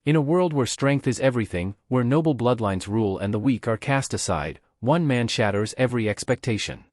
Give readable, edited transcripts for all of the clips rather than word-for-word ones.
In a world where strength is everything, where noble bloodlines rule and the weak are cast aside, one man shatters every expectation.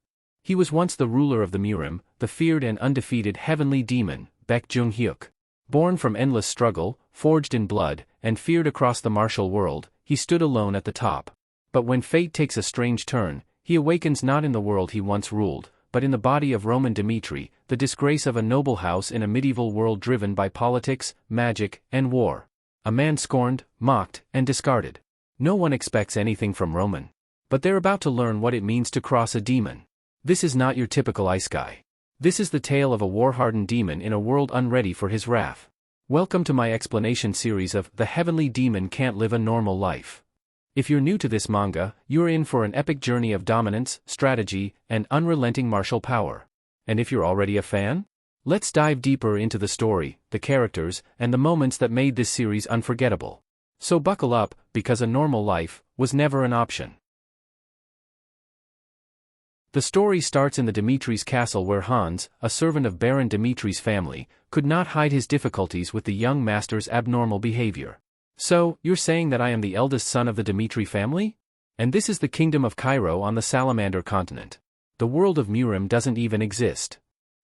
He was once the ruler of the Murim, the feared and undefeated heavenly demon, Baek Joong-Hyuk. Born from endless struggle, forged in blood, and feared across the martial world, he stood alone at the top. But when fate takes a strange turn, he awakens not in the world he once ruled, but in the body of Roman Dmitri, the disgrace of a noble house in a medieval world driven by politics, magic, and war. A man scorned, mocked, and discarded. No one expects anything from Roman. But they're about to learn what it means to cross a demon. This is not your typical ice guy. This is the tale of a war-hardened demon in a world unready for his wrath. Welcome to my explanation series of The Heavenly Demon Can't Live a Normal Life. If you're new to this manga, you're in for an epic journey of dominance, strategy, and unrelenting martial power. And if you're already a fan? Let's dive deeper into the story, the characters, and the moments that made this series unforgettable. So buckle up, because a normal life was never an option. The story starts in the Dmitri's castle where Hans, a servant of Baron Dmitri's family, could not hide his difficulties with the young master's abnormal behavior. So, you're saying that I am the eldest son of the Dmitri family? And this is the kingdom of Cairo on the Salamander continent. The world of Murim doesn't even exist.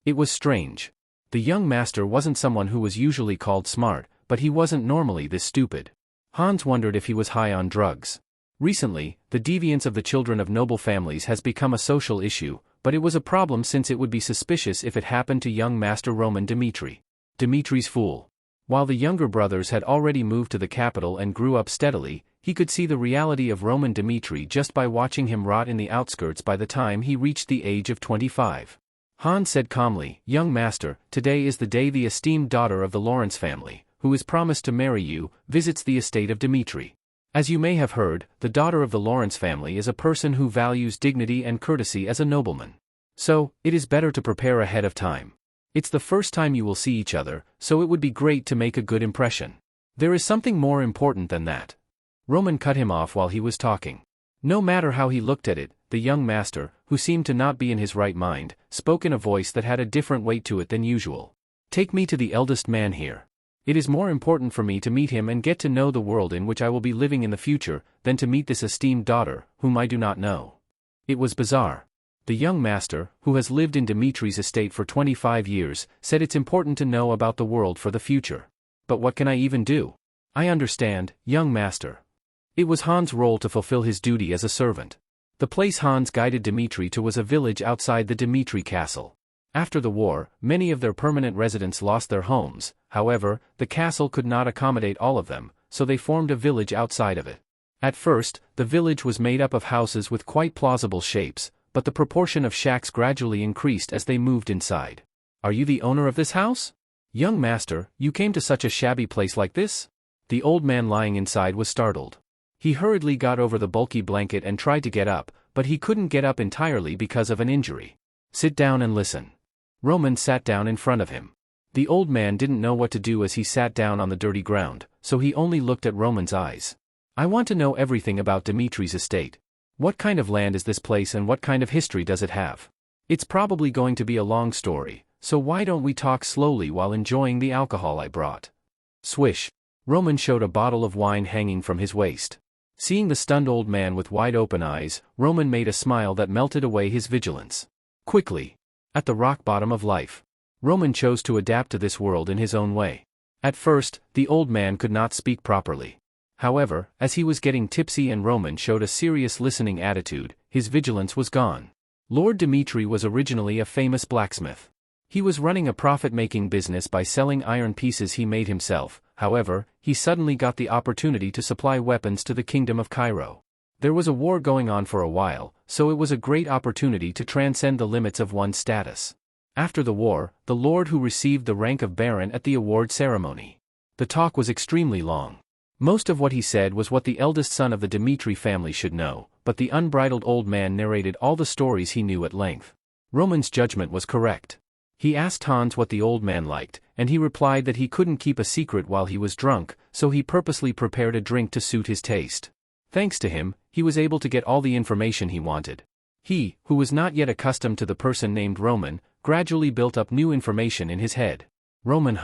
It was strange. The young master wasn't someone who was usually called smart, but he wasn't normally this stupid. Hans wondered if he was high on drugs. Recently, the deviance of the children of noble families has become a social issue, but it was a problem since it would be suspicious if it happened to young Master Roman Dmitri. Dmitri's fool. While the younger brothers had already moved to the capital and grew up steadily, he could see the reality of Roman Dmitri just by watching him rot in the outskirts by the time he reached the age of 25. Hans said calmly, "Young master, today is the day the esteemed daughter of the Lawrence family, who is promised to marry you, visits the estate of Dmitri. As you may have heard, the daughter of the Lawrence family is a person who values dignity and courtesy as a nobleman. So, it is better to prepare ahead of time. It's the first time you will see each other, so it would be great to make a good impression. There is something more important than that." Roman cut him off while he was talking. No matter how he looked at it, the young master, who seemed to not be in his right mind, spoke in a voice that had a different weight to it than usual. "Take me to the eldest man here. It is more important for me to meet him and get to know the world in which I will be living in the future, than to meet this esteemed daughter, whom I do not know." It was bizarre. The young master, who has lived in Dmitri's estate for 25 years, said it's important to know about the world for the future. "But what can I even do?" "I understand, young master." It was Hans' role to fulfill his duty as a servant. The place Hans guided Dmitri to was a village outside the Dmitri castle. After the war, many of their permanent residents lost their homes. However, the castle could not accommodate all of them, so they formed a village outside of it. At first, the village was made up of houses with quite plausible shapes, but the proportion of shacks gradually increased as they moved inside. "Are you the owner of this house? Young master, you came to such a shabby place like this?" The old man lying inside was startled. He hurriedly got over the bulky blanket and tried to get up, but he couldn't get up entirely because of an injury. "Sit down and listen." Roman sat down in front of him. The old man didn't know what to do as he sat down on the dirty ground, so he only looked at Roman's eyes. "I want to know everything about Dmitri's estate. What kind of land is this place and what kind of history does it have? It's probably going to be a long story, so why don't we talk slowly while enjoying the alcohol I brought?" Swish. Roman showed a bottle of wine hanging from his waist. Seeing the stunned old man with wide-open eyes, Roman made a smile that melted away his vigilance. Quickly. At the rock bottom of life, Roman chose to adapt to this world in his own way. At first, the old man could not speak properly. However, as he was getting tipsy and Roman showed a serious listening attitude, his vigilance was gone. Lord Dmitri was originally a famous blacksmith. He was running a profit-making business by selling iron pieces he made himself. However, he suddenly got the opportunity to supply weapons to the kingdom of Cairo. There was a war going on for a while, so it was a great opportunity to transcend the limits of one's status. After the war, the lord who received the rank of baron at the award ceremony. The talk was extremely long. Most of what he said was what the eldest son of the Dmitri family should know, but the unbridled old man narrated all the stories he knew at length. Roman's judgment was correct. He asked Hans what the old man liked, and he replied that he couldn't keep a secret while he was drunk, so he purposely prepared a drink to suit his taste. Thanks to him, he was able to get all the information he wanted. He, who was not yet accustomed to the person named Roman, gradually built up new information in his head. Roman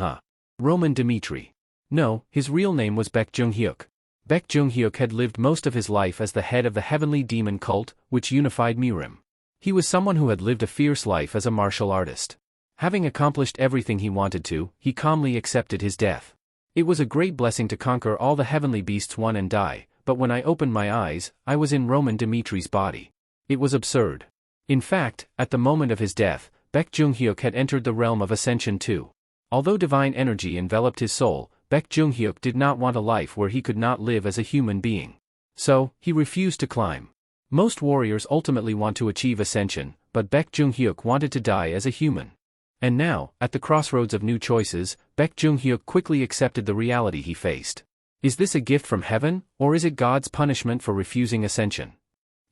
Dmitri. No, his real name was Baek Joong-Hyuk. Baek Joong-Hyuk had lived most of his life as the head of the heavenly demon cult, which unified Murim. He was someone who had lived a fierce life as a martial artist. Having accomplished everything he wanted to, he calmly accepted his death. It was a great blessing to conquer all the heavenly beasts one and die, but when I opened my eyes, I was in Roman Dmitri's body. It was absurd. In fact, at the moment of his death, Baek Joong-Hyuk had entered the realm of ascension too. Although divine energy enveloped his soul, Baek Joong-Hyuk did not want a life where he could not live as a human being. So, he refused to climb. Most warriors ultimately want to achieve ascension, but Baek Joong-Hyuk wanted to die as a human. And now, at the crossroads of new choices, Baek Joong-Hyuk quickly accepted the reality he faced. Is this a gift from heaven, or is it God's punishment for refusing ascension?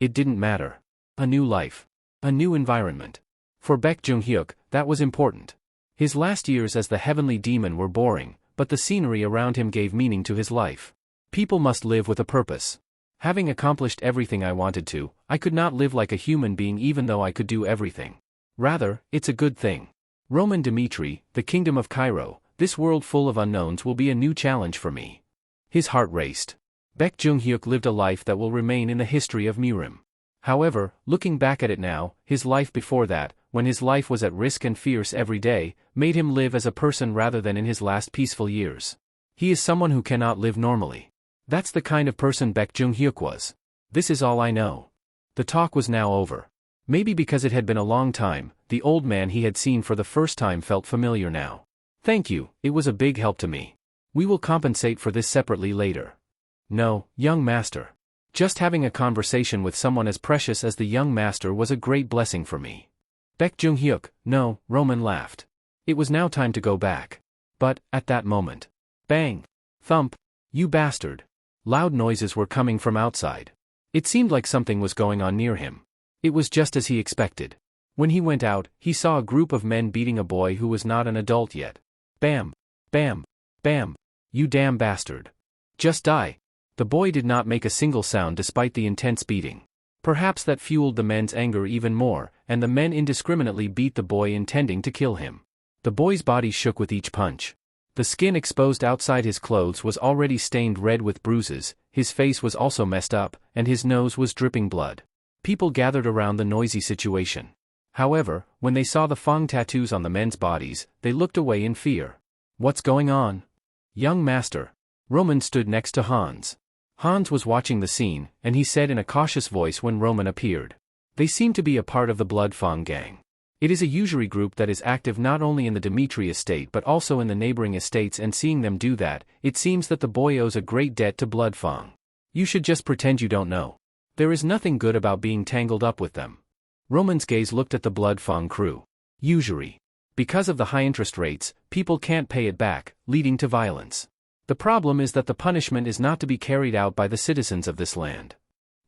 It didn't matter. A new life. A new environment. For Baek Joong-Hyuk, that was important. His last years as the heavenly demon were boring, but the scenery around him gave meaning to his life. People must live with a purpose. Having accomplished everything I wanted to, I could not live like a human being even though I could do everything. Rather, it's a good thing. Roman Dmitri, the kingdom of Cairo, this world full of unknowns will be a new challenge for me. His heart raced. Baek Joong-Hyuk lived a life that will remain in the history of Murim. However, looking back at it now, his life before that, when his life was at risk and fierce every day, made him live as a person rather than in his last peaceful years. He is someone who cannot live normally. That's the kind of person Baek Joong-Hyuk was. This is all I know. The talk was now over. Maybe because it had been a long time, the old man he had seen for the first time felt familiar now. Thank you, it was a big help to me. We will compensate for this separately later. No, young master. Just having a conversation with someone as precious as the young master was a great blessing for me. Baek Joong-Hyuk, no, Roman laughed. It was now time to go back. But, at that moment. Bang! Thump! You bastard! Loud noises were coming from outside. It seemed like something was going on near him. It was just as he expected. When he went out, he saw a group of men beating a boy who was not an adult yet. Bam! Bam! Bam! You damn bastard! Just die! The boy did not make a single sound despite the intense beating. Perhaps that fueled the men's anger even more, and the men indiscriminately beat the boy intending to kill him. The boy's body shook with each punch. The skin exposed outside his clothes was already stained red with bruises, his face was also messed up, and his nose was dripping blood. People gathered around the noisy situation. However, when they saw the Fang tattoos on the men's bodies, they looked away in fear. What's going on? Young master. Roman stood next to Hans. Hans was watching the scene, and he said in a cautious voice when Roman appeared. They seem to be a part of the Blood Fang gang. It is a usury group that is active not only in the Dmitri estate but also in the neighboring estates, and seeing them do that, it seems that the boy owes a great debt to Blood Fang. You should just pretend you don't know. There is nothing good about being tangled up with them. Roman's gaze looked at the Blood Fang crew. Usury. Because of the high interest rates, people can't pay it back, leading to violence. The problem is that the punishment is not to be carried out by the citizens of this land.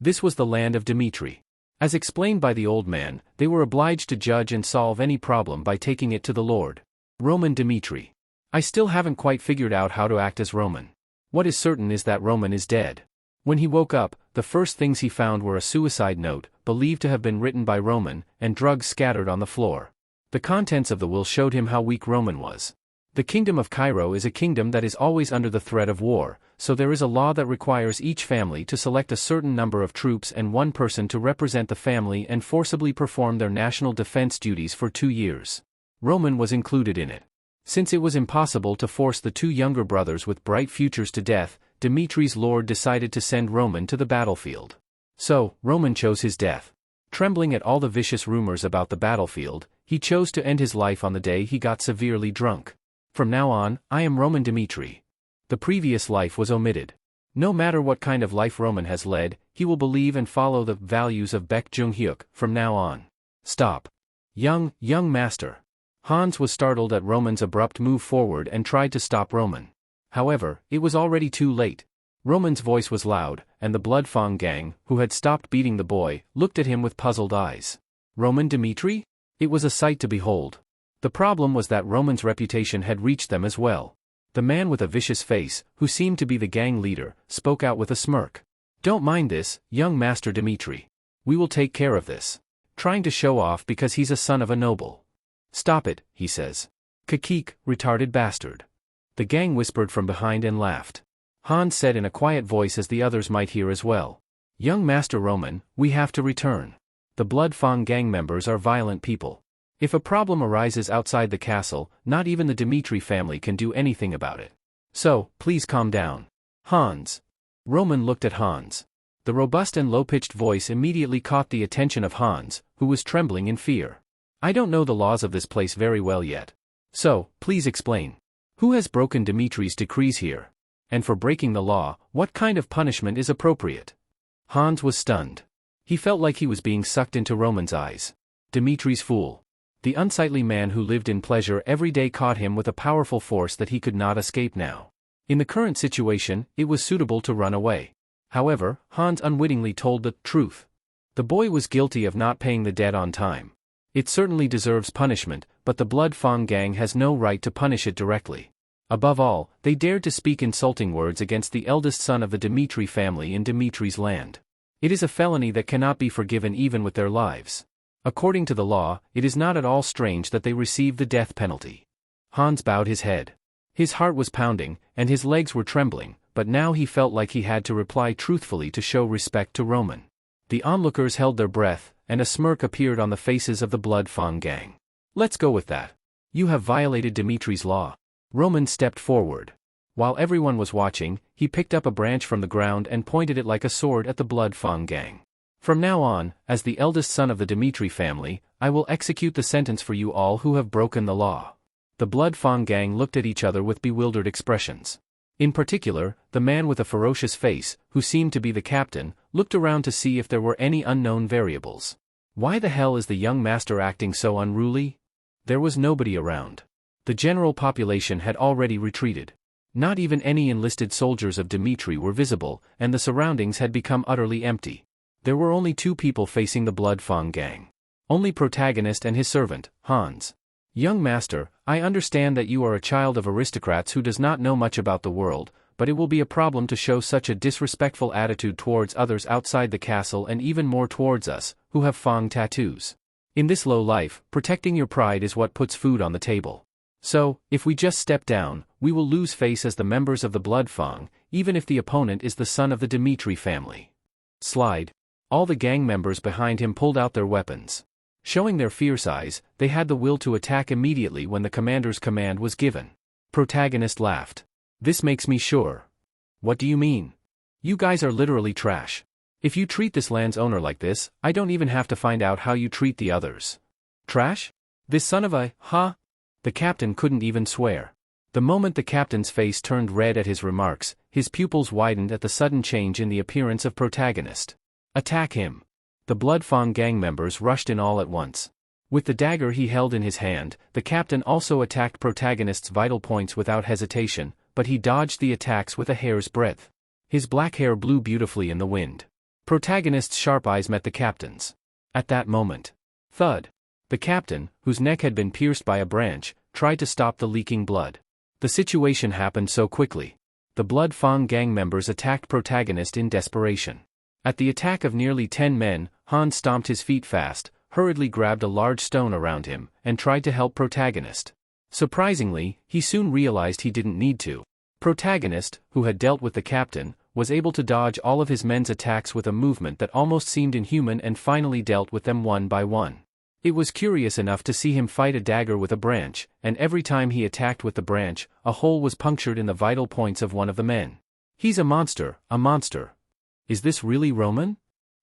This was the land of Dmitri. As explained by the old man, they were obliged to judge and solve any problem by taking it to the Lord. Roman Dmitri. I still haven't quite figured out how to act as Roman. What is certain is that Roman is dead. When he woke up, the first things he found were a suicide note, believed to have been written by Roman, and drugs scattered on the floor. The contents of the will showed him how weak Roman was. The kingdom of Cairo is a kingdom that is always under the threat of war, so there is a law that requires each family to select a certain number of troops and one person to represent the family and forcibly perform their national defense duties for 2 years. Roman was included in it. Since it was impossible to force the 2 younger brothers with bright futures to death, Dmitri's lord decided to send Roman to the battlefield. So, Roman chose his death. Trembling at all the vicious rumors about the battlefield, he chose to end his life on the day he got severely drunk. From now on, I am Roman Dmitri. The previous life was omitted. No matter what kind of life Roman has led, he will believe and follow the values of Baek Joong-Hyuk from now on. Stop. Young master. Hans was startled at Roman's abrupt move forward and tried to stop Roman. However, it was already too late. Roman's voice was loud, and the Blood Fang gang, who had stopped beating the boy, looked at him with puzzled eyes. Roman Dmitri? It was a sight to behold. The problem was that Roman's reputation had reached them as well. The man with a vicious face, who seemed to be the gang leader, spoke out with a smirk. Don't mind this, young master Dmitri. We will take care of this. Trying to show off because he's a son of a noble. Stop it, he says. Kakik, retarded bastard. The gang whispered from behind and laughed. Hans said in a quiet voice as the others might hear as well. Young Master Roman, we have to return. The Blood Fang gang members are violent people. If a problem arises outside the castle, not even the Dmitri family can do anything about it. So, please calm down. Hans. Roman looked at Hans. The robust and low-pitched voice immediately caught the attention of Hans, who was trembling in fear. I don't know the laws of this place very well yet. So, please explain. Who has broken Dmitri's decrees here? And for breaking the law, what kind of punishment is appropriate? Hans was stunned. He felt like he was being sucked into Roman's eyes. Dmitri's fool. The unsightly man who lived in pleasure every day caught him with a powerful force that he could not escape now. In the current situation, it was suitable to run away. However, Hans unwittingly told the truth. The boy was guilty of not paying the debt on time. It certainly deserves punishment, but the Blood Fang gang has no right to punish it directly. Above all, they dared to speak insulting words against the eldest son of the Dmitri family in Dmitri's land. It is a felony that cannot be forgiven even with their lives. According to the law, it is not at all strange that they receive the death penalty. Hans bowed his head. His heart was pounding, and his legs were trembling, but now he felt like he had to reply truthfully to show respect to Roman. The onlookers held their breath, and a smirk appeared on the faces of the Blood Fang gang. Let's go with that. You have violated Dmitri's law. Roman stepped forward. While everyone was watching, he picked up a branch from the ground and pointed it like a sword at the Blood Fang gang. From now on, as the eldest son of the Dmitri family, I will execute the sentence for you all who have broken the law. The Blood Fang gang looked at each other with bewildered expressions. In particular, the man with a ferocious face, who seemed to be the captain, looked around to see if there were any unknown variables. Why the hell is the young master acting so unruly? There was nobody around. The general population had already retreated. Not even any enlisted soldiers of Dmitri were visible, and the surroundings had become utterly empty. There were only two people facing the Blood Fang gang. Only protagonist and his servant, Hans. Young master, I understand that you are a child of aristocrats who does not know much about the world, but it will be a problem to show such a disrespectful attitude towards others outside the castle and even more towards us, who have Fang tattoos. In this low life, protecting your pride is what puts food on the table. So, if we just step down, we will lose face as the members of the Blood Fang, even if the opponent is the son of the Dmitri family. Slide. All the gang members behind him pulled out their weapons. Showing their fierce eyes, they had the will to attack immediately when the commander's command was given. Protagonist laughed. This makes me sure. What do you mean? You guys are literally trash. If you treat this land's owner like this, I don't even have to find out how you treat the others. Trash? This son of a, huh? The captain couldn't even swear. The moment the captain's face turned red at his remarks, his pupils widened at the sudden change in the appearance of protagonist. Attack him. The Blood Fang gang members rushed in all at once. With the dagger he held in his hand, the captain also attacked protagonist's vital points without hesitation, but he dodged the attacks with a hair's breadth. His black hair blew beautifully in the wind. Protagonist's sharp eyes met the captain's. At that moment. Thud. The captain, whose neck had been pierced by a branch, tried to stop the leaking blood. The situation happened so quickly. The Blood Fang gang members attacked protagonist in desperation. At the attack of nearly 10 men, Hans stomped his feet fast, hurriedly grabbed a large stone around him, and tried to help protagonist. Surprisingly, he soon realized he didn't need to. Protagonist, who had dealt with the captain, was able to dodge all of his men's attacks with a movement that almost seemed inhuman and finally dealt with them one by one. It was curious enough to see him fight a dagger with a branch, and every time he attacked with the branch, a hole was punctured in the vital points of one of the men. He's a monster, a monster. Is this really Roman?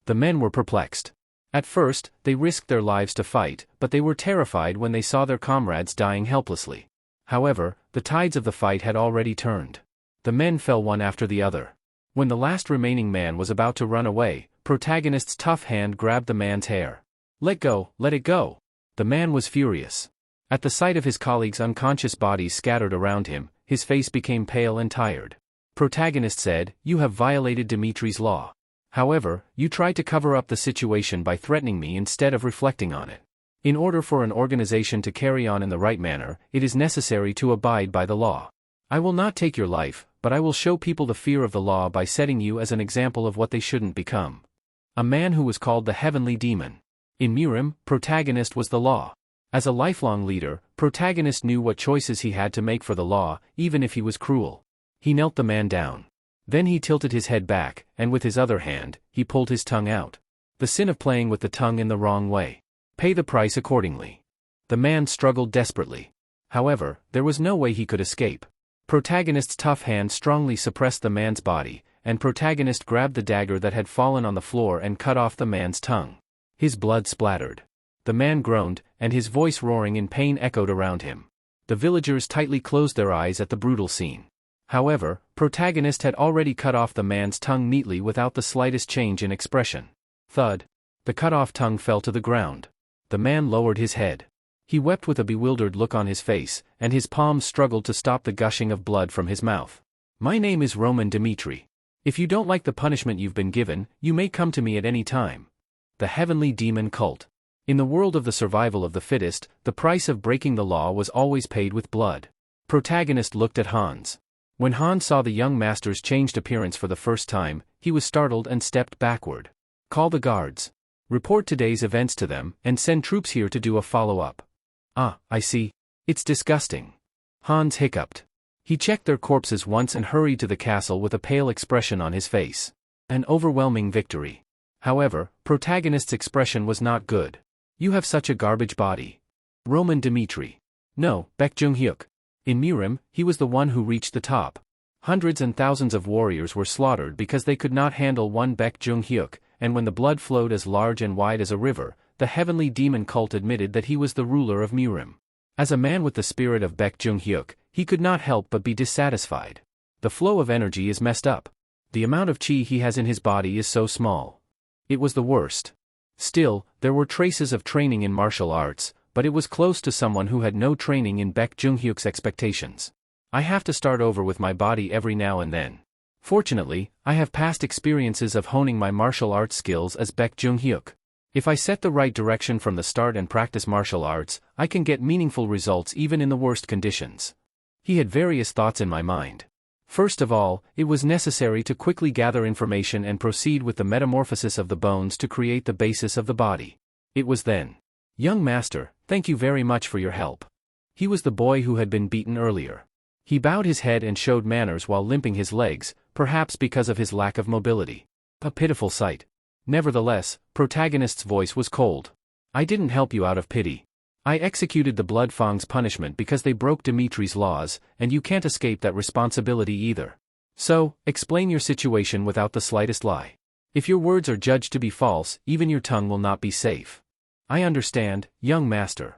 The men were perplexed. At first, they risked their lives to fight, but they were terrified when they saw their comrades dying helplessly. However, the tides of the fight had already turned. The men fell one after the other. When the last remaining man was about to run away, protagonist's tough hand grabbed the man's hair. Let go, let it go. The man was furious. At the sight of his colleagues' unconscious bodies scattered around him, his face became pale and tired. Protagonist said, "You have violated Dmitri's law. However, you tried to cover up the situation by threatening me instead of reflecting on it. In order for an organization to carry on in the right manner, it is necessary to abide by the law. I will not take your life, but I will show people the fear of the law by setting you as an example of what they shouldn't become." A man who was called the Heavenly Demon. In Murim, protagonist was the law. As a lifelong leader, protagonist knew what choices he had to make for the law, even if he was cruel. He knelt the man down. Then he tilted his head back, and with his other hand, he pulled his tongue out. The sin of playing with the tongue in the wrong way. Pay the price accordingly. The man struggled desperately. However, there was no way he could escape. Protagonist's tough hand strongly suppressed the man's body, and protagonist grabbed the dagger that had fallen on the floor and cut off the man's tongue. His blood splattered. The man groaned, and his voice roaring in pain echoed around him. The villagers tightly closed their eyes at the brutal scene. However, protagonist had already cut off the man's tongue neatly without the slightest change in expression. Thud. The cut-off tongue fell to the ground. The man lowered his head. He wept with a bewildered look on his face, and his palms struggled to stop the gushing of blood from his mouth. My name is Roman Dmitri. If you don't like the punishment you've been given, you may come to me at any time. The Heavenly Demon Cult. In the world of the survival of the fittest, the price of breaking the law was always paid with blood. Protagonist looked at Hans. When Hans saw the young master's changed appearance for the first time, he was startled and stepped backward. Call the guards. Report today's events to them, and send troops here to do a follow-up. Ah, I see. It's disgusting. Hans hiccuped. He checked their corpses once and hurried to the castle with a pale expression on his face. An overwhelming victory. However, protagonist's expression was not good. You have such a garbage body. Roman Dmitri. No, Baek Joong-Hyuk. In Murim, he was the one who reached the top. Hundreds and thousands of warriors were slaughtered because they could not handle one Baek Joong-Hyuk, and when the blood flowed as large and wide as a river, the heavenly demon cult admitted that he was the ruler of Murim. As a man with the spirit of Baek Joong-Hyuk, he could not help but be dissatisfied. The flow of energy is messed up. The amount of chi he has in his body is so small. It was the worst. Still, there were traces of training in martial arts, but it was close to someone who had no training in Baek Joong-Hyuk's expectations. I have to start over with my body every now and then. Fortunately, I have past experiences of honing my martial arts skills as Baek Joong-Hyuk. If I set the right direction from the start and practice martial arts, I can get meaningful results even in the worst conditions. He had various thoughts in my mind. First of all, it was necessary to quickly gather information and proceed with the metamorphosis of the bones to create the basis of the body. It was then. Young master, thank you very much for your help. He was the boy who had been beaten earlier. He bowed his head and showed manners while limping his legs, perhaps because of his lack of mobility. A pitiful sight. Nevertheless, protagonist's voice was cold. I didn't help you out of pity. I executed the Blood Fang's punishment because they broke Dmitri's laws, and you can't escape that responsibility either. So, explain your situation without the slightest lie. If your words are judged to be false, even your tongue will not be safe. I understand, young master.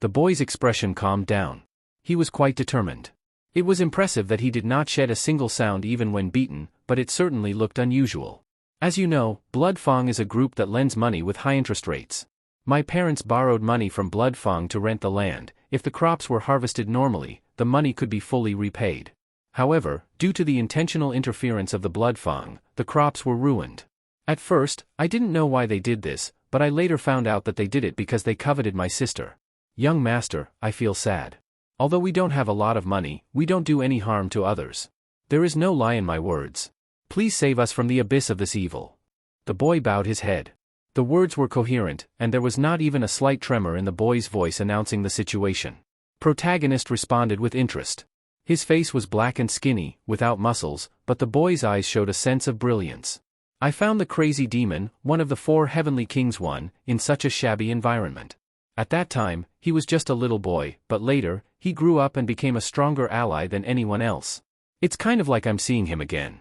The boy's expression calmed down. He was quite determined. It was impressive that he did not shed a single sound even when beaten, but it certainly looked unusual. As you know, Blood Fang is a group that lends money with high interest rates. My parents borrowed money from Blood Fang to rent the land. If the crops were harvested normally, the money could be fully repaid. However, due to the intentional interference of the Blood Fang, the crops were ruined. At first, I didn't know why they did this, but I later found out that they did it because they coveted my sister. Young master, I feel sad. Although we don't have a lot of money, we don't do any harm to others. There is no lie in my words. Please save us from the abyss of this evil. The boy bowed his head. The words were coherent, and there was not even a slight tremor in the boy's voice announcing the situation. Protagonist responded with interest. His face was black and skinny, without muscles, but the boy's eyes showed a sense of brilliance. I found the crazy demon, one of the 4 heavenly kings in such a shabby environment. At that time, he was just a little boy, but later, he grew up and became a stronger ally than anyone else. It's kind of like I'm seeing him again.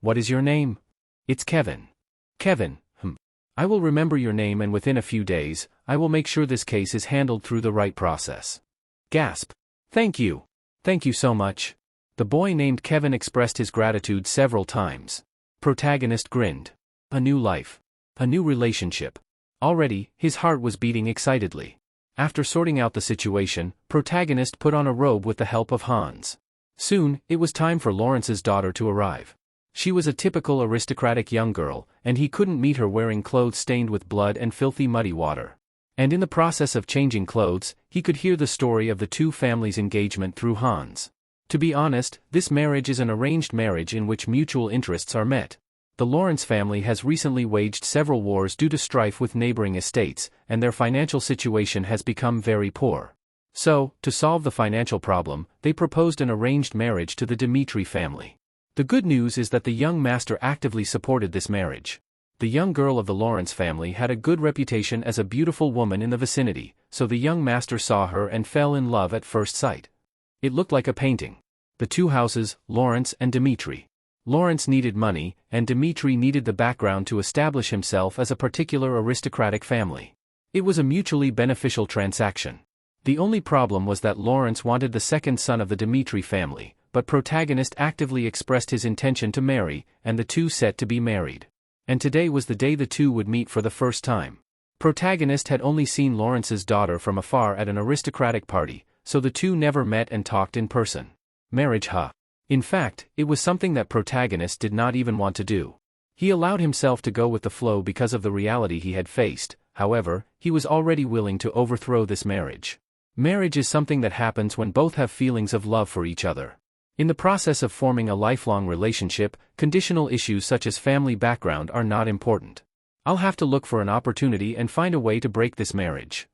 What is your name? It's Kevin. Kevin. I will remember your name, and within a few days, I will make sure this case is handled through the right process. Gasp. Thank you. Thank you so much. The boy named Kevin expressed his gratitude several times. Protagonist grinned. A new life. A new relationship. Already, his heart was beating excitedly. After sorting out the situation, protagonist put on a robe with the help of Hans. Soon, it was time for Lawrence's daughter to arrive. She was a typical aristocratic young girl, and he couldn't meet her wearing clothes stained with blood and filthy muddy water. And in the process of changing clothes, he could hear the story of the 2 families' engagement through Hans. To be honest, this marriage is an arranged marriage in which mutual interests are met. The Lawrence family has recently waged several wars due to strife with neighboring estates, and their financial situation has become very poor. So, to solve the financial problem, they proposed an arranged marriage to the Dmitri family. The good news is that the young master actively supported this marriage. The young girl of the Lawrence family had a good reputation as a beautiful woman in the vicinity, so the young master saw her and fell in love at first sight. It looked like a painting. The two houses, Lawrence and Dmitri. Lawrence needed money, and Dmitri needed the background to establish himself as a particular aristocratic family. It was a mutually beneficial transaction. The only problem was that Lawrence wanted the second son of the Dmitri family, but protagonist actively expressed his intention to marry, and the two set to be married. And today was the day the two would meet for the first time. Protagonist had only seen Lawrence's daughter from afar at an aristocratic party, so the two never met and talked in person. Marriage, huh? In fact, it was something that protagonist did not even want to do. He allowed himself to go with the flow because of the reality he had faced. However, he was already willing to overthrow this marriage. Marriage is something that happens when both have feelings of love for each other. In the process of forming a lifelong relationship, conditional issues such as family background are not important. I'll have to look for an opportunity and find a way to break this marriage.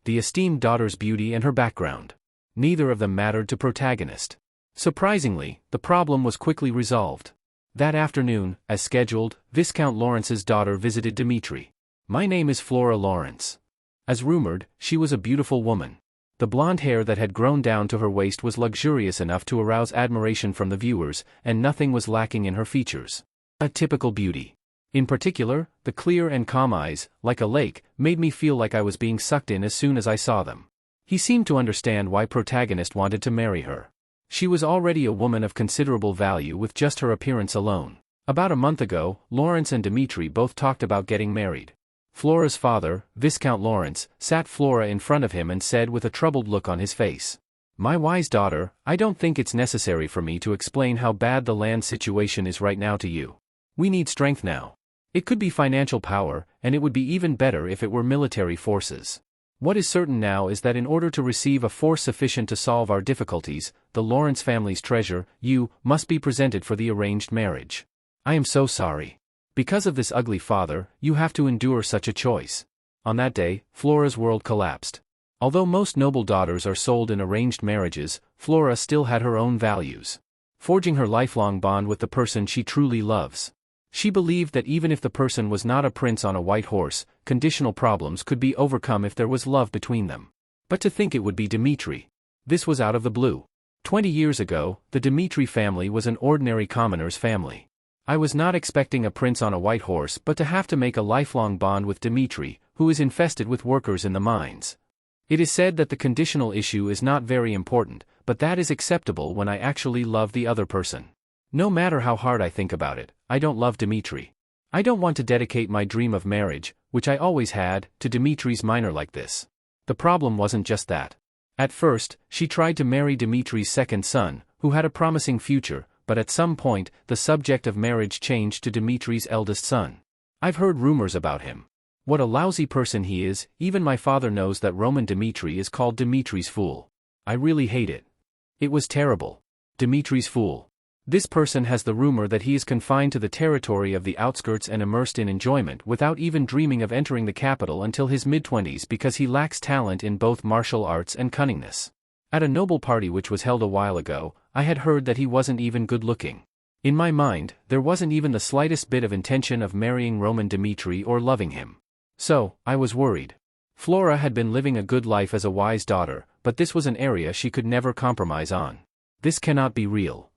The esteemed daughter's beauty and her background. Neither of them mattered to protagonist. Surprisingly, the problem was quickly resolved. That afternoon, as scheduled, Viscount Lawrence's daughter visited Dmitri. My name is Flora Lawrence. As rumored, she was a beautiful woman. The blonde hair that had grown down to her waist was luxurious enough to arouse admiration from the viewers, and nothing was lacking in her features. A typical beauty. In particular, the clear and calm eyes, like a lake, made me feel like I was being sucked in as soon as I saw them. He seemed to understand why protagonist wanted to marry her. She was already a woman of considerable value with just her appearance alone. About a month ago, Lawrence and Dmitri both talked about getting married. Flora's father, Viscount Lawrence, sat Flora in front of him and said with a troubled look on his face, "My wise daughter, I don't think it's necessary for me to explain how bad the land situation is right now to you. We need strength now. It could be financial power, and it would be even better if it were military forces. What is certain now is that in order to receive a force sufficient to solve our difficulties, the Lawrence family's treasure, you, must be presented for the arranged marriage. I am so sorry. Because of this ugly father, you have to endure such a choice." On that day, Flora's world collapsed. Although most noble daughters are sold in arranged marriages, Flora still had her own values. Forging her lifelong bond with the person she truly loves. She believed that even if the person was not a prince on a white horse, conditional problems could be overcome if there was love between them. But to think it would be Dmitri. This was out of the blue. 20 years ago, the Dmitri family was an ordinary commoner's family. I was not expecting a prince on a white horse but to have to make a lifelong bond with Dmitri, who is infested with workers in the mines. It is said that the conditional issue is not very important, but that is acceptable when I actually love the other person. No matter how hard I think about it, I don't love Dmitri. I don't want to dedicate my dream of marriage, which I always had, to Dmitri's minor like this. The problem wasn't just that. At first, she tried to marry Dmitri's second son, who had a promising future, but at some point, the subject of marriage changed to Dmitri's eldest son. I've heard rumors about him. What a lousy person he is. Even my father knows that Roman Dmitri is called Dmitri's fool. I really hate it. It was terrible. Dmitri's fool. This person has the rumor that he is confined to the territory of the outskirts and immersed in enjoyment without even dreaming of entering the capital until his mid-20s because he lacks talent in both martial arts and cunningness. At a noble party which was held a while ago, I had heard that he wasn't even good-looking. In my mind, there wasn't even the slightest bit of intention of marrying Roman Dmitri or loving him. So, I was worried. Flora had been living a good life as a wise daughter, but this was an area she could never compromise on. This cannot be real.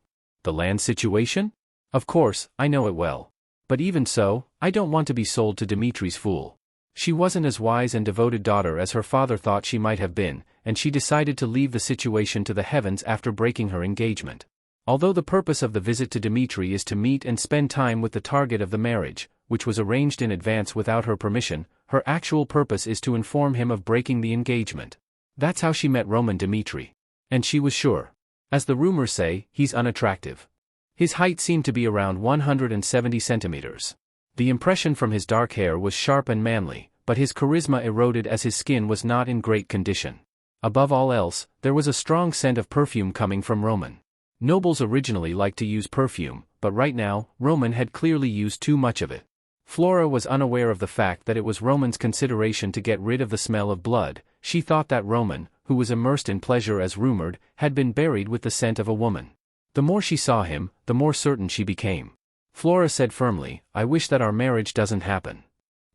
The land situation? Of course, I know it well. But even so, I don't want to be sold to Dmitri's fool. She wasn't as wise and devoted daughter as her father thought she might have been, and she decided to leave the situation to the heavens after breaking her engagement. Although the purpose of the visit to Dmitri is to meet and spend time with the target of the marriage, which was arranged in advance without her permission, her actual purpose is to inform him of breaking the engagement. That's how she met Roman Dmitri. And she was sure. As the rumors say, he's unattractive. His height seemed to be around 170 centimeters. The impression from his dark hair was sharp and manly, but his charisma eroded as his skin was not in great condition. Above all else, there was a strong scent of perfume coming from Roman. Nobles originally liked to use perfume, but right now, Roman had clearly used too much of it. Flora was unaware of the fact that it was Roman's consideration to get rid of the smell of blood. She thought that Roman, who was immersed in pleasure as rumored, had been buried with the scent of a woman. The more she saw him, the more certain she became. Flora said firmly, "I wish that our marriage doesn't happen."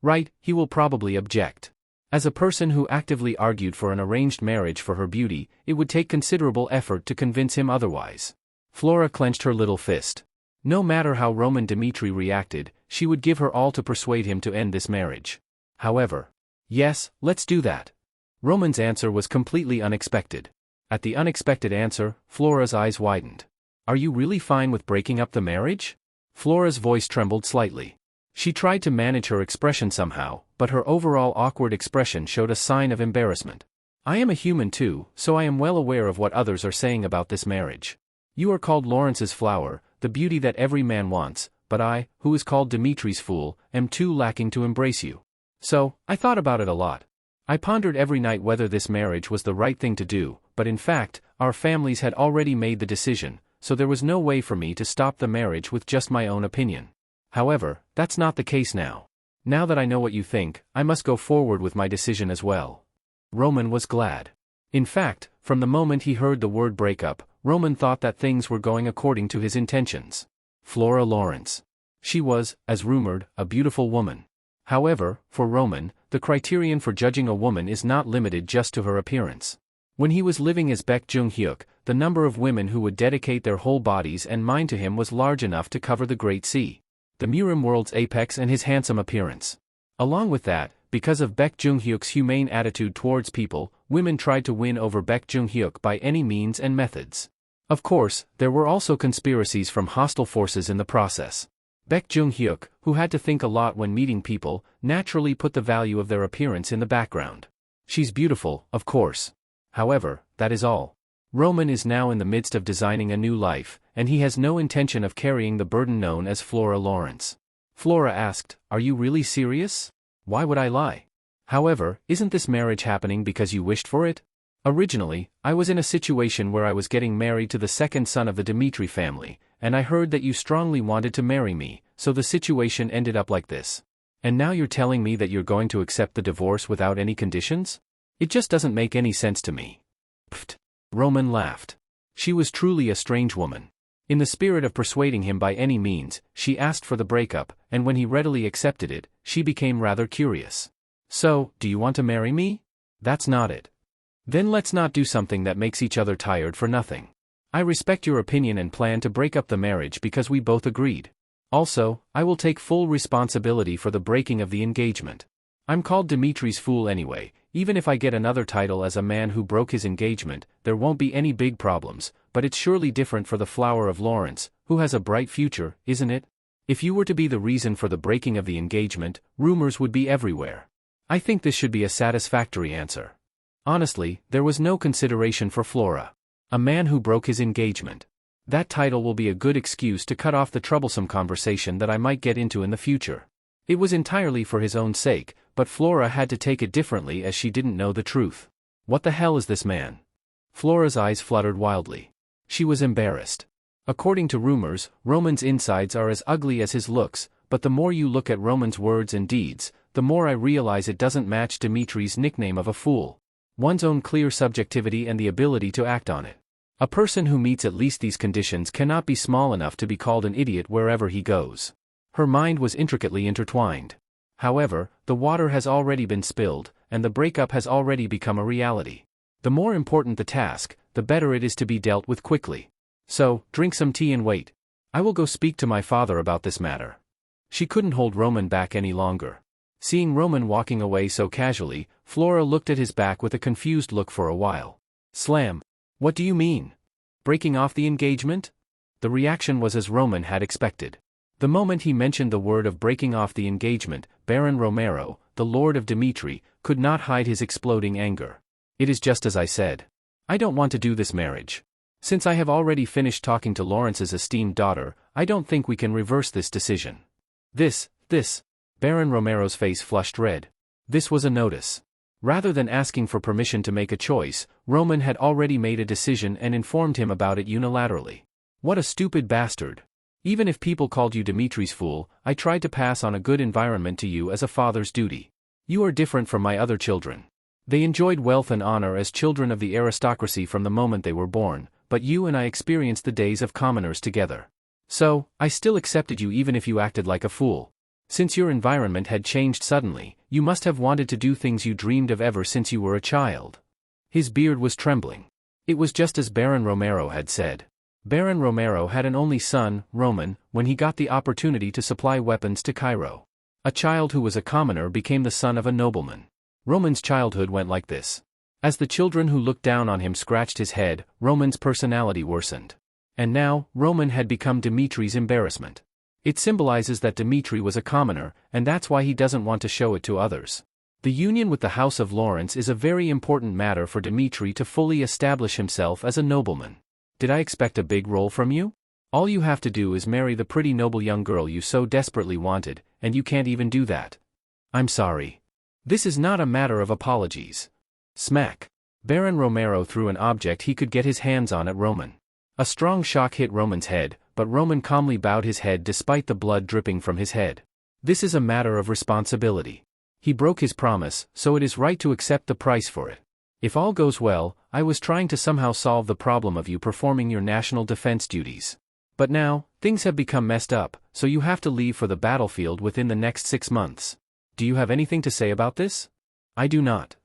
Right, he will probably object. As a person who actively argued for an arranged marriage for her beauty, it would take considerable effort to convince him otherwise. Flora clenched her little fist. No matter how Roman Dmitri reacted, she would give her all to persuade him to end this marriage. However, yes, let's do that. Roman's answer was completely unexpected. At the unexpected answer, Flora's eyes widened. Are you really fine with breaking up the marriage? Flora's voice trembled slightly. She tried to manage her expression somehow, but her overall awkward expression showed a sign of embarrassment. I am a human too, so I am well aware of what others are saying about this marriage. You are called Lawrence's flower, the beauty that every man wants, but I, who is called Dimitri's fool, am too lacking to embrace you. So, I thought about it a lot. I pondered every night whether this marriage was the right thing to do, but in fact, our families had already made the decision, so there was no way for me to stop the marriage with just my own opinion. However, that's not the case now. Now that I know what you think, I must go forward with my decision as well. Roman was glad. In fact, from the moment he heard the word breakup, Roman thought that things were going according to his intentions. Flora Lawrence. She was, as rumored, a beautiful woman. However, for Roman, the criterion for judging a woman is not limited just to her appearance. When he was living as Baek Joong-Hyuk, the number of women who would dedicate their whole bodies and mind to him was large enough to cover the Great Sea, the Murim world's apex, and his handsome appearance. Along with that, because of Baek Joong-Hyuk's humane attitude towards people, women tried to win over Baek Joong-Hyuk by any means and methods. Of course, there were also conspiracies from hostile forces in the process. Baek Joong-Hyuk, who had to think a lot when meeting people, naturally put the value of their appearance in the background. She's beautiful, of course. However, that is all. Roman is now in the midst of designing a new life, and he has no intention of carrying the burden known as Flora Lawrence. Flora asked, "Are you really serious? Why would I lie? However, isn't this marriage happening because you wished for it? Originally, I was in a situation where I was getting married to the second son of the Dmitri family, and I heard that you strongly wanted to marry me, so the situation ended up like this. And now you're telling me that you're going to accept the divorce without any conditions? It just doesn't make any sense to me." Pfft. Roman laughed. She was truly a strange woman. In the spirit of persuading him by any means, she asked for the breakup, and when he readily accepted it, she became rather curious. "So, do you want to marry me? That's not it. Then let's not do something that makes each other tired for nothing. I respect your opinion and plan to break up the marriage because we both agreed. Also, I will take full responsibility for the breaking of the engagement. I'm called Dimitri's fool anyway. Even if I get another title as a man who broke his engagement, there won't be any big problems, but it's surely different for the flower of Lawrence, who has a bright future, isn't it? If you were to be the reason for the breaking of the engagement, rumors would be everywhere. I think this should be a satisfactory answer." Honestly, there was no consideration for Flora. A man who broke his engagement. That title will be a good excuse to cut off the troublesome conversation that I might get into in the future. It was entirely for his own sake, but Flora had to take it differently as she didn't know the truth. What the hell is this man? Flora's eyes fluttered wildly. She was embarrassed. According to rumors, Roman's insides are as ugly as his looks, but the more you look at Roman's words and deeds, the more I realize it doesn't match Dimitri's nickname of a fool. One's own clear subjectivity and the ability to act on it. A person who meets at least these conditions cannot be small enough to be called an idiot wherever he goes. Her mind was intricately intertwined. However, the water has already been spilled, and the breakup has already become a reality. The more important the task, the better it is to be dealt with quickly. So, drink some tea and wait. I will go speak to my father about this matter. She couldn't hold Roman back any longer. Seeing Roman walking away so casually, Flora looked at his back with a confused look for a while. Slam. What do you mean? Breaking off the engagement? The reaction was as Roman had expected. The moment he mentioned the word of breaking off the engagement, Baron Romero, the lord of Dmitri, could not hide his exploding anger. It is just as I said. I don't want to do this marriage. Since I have already finished talking to Lawrence's esteemed daughter, I don't think we can reverse this decision. This. Baron Romero's face flushed red. This was a notice. Rather than asking for permission to make a choice, Roman had already made a decision and informed him about it unilaterally. What a stupid bastard. Even if people called you Dmitri's fool, I tried to pass on a good environment to you as a father's duty. You are different from my other children. They enjoyed wealth and honor as children of the aristocracy from the moment they were born, but you and I experienced the days of commoners together. So, I still accepted you even if you acted like a fool. Since your environment had changed suddenly, you must have wanted to do things you dreamed of ever since you were a child. His beard was trembling. It was just as Baron Romero had said. Baron Romero had an only son, Roman, when he got the opportunity to supply weapons to Cairo. A child who was a commoner became the son of a nobleman. Roman's childhood went like this. As the children who looked down on him scratched his head, Roman's personality worsened. And now, Roman had become Dmitri's embarrassment. It symbolizes that Dmitri was a commoner, and that's why he doesn't want to show it to others. The union with the House of Lawrence is a very important matter for Dmitri to fully establish himself as a nobleman. Did I expect a big role from you? All you have to do is marry the pretty noble young girl you so desperately wanted, and you can't even do that. I'm sorry. This is not a matter of apologies. Smack. Baron Romero threw an object he could get his hands on at Roman. A strong shock hit Roman's head, but Roman calmly bowed his head despite the blood dripping from his head. This is a matter of responsibility. He broke his promise, so it is right to accept the price for it. If all goes well, I was trying to somehow solve the problem of you performing your national defense duties. But now, things have become messed up, so you have to leave for the battlefield within the next 6 months. Do you have anything to say about this? I do not.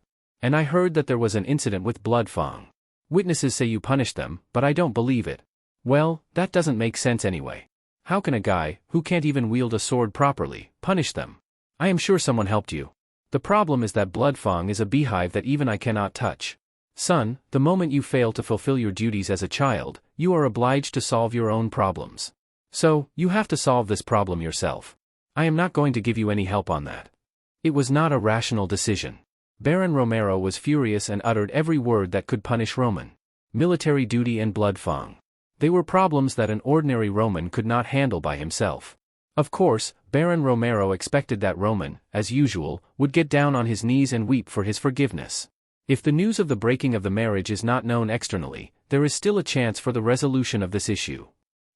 And I heard that there was an incident with Bloodfang. Witnesses say you punished them, but I don't believe it. Well, that doesn't make sense anyway. How can a guy, who can't even wield a sword properly, punish them? I am sure someone helped you. The problem is that Bloodfang is a beehive that even I cannot touch. Son, the moment you fail to fulfill your duties as a child, you are obliged to solve your own problems. So, you have to solve this problem yourself. I am not going to give you any help on that. It was not a rational decision. Baron Romero was furious and uttered every word that could punish Roman. Military duty and Bloodfang. They were problems that an ordinary Roman could not handle by himself. Of course, Baron Romero expected that Roman, as usual, would get down on his knees and weep for his forgiveness. If the news of the breaking of the marriage is not known externally, there is still a chance for the resolution of this issue.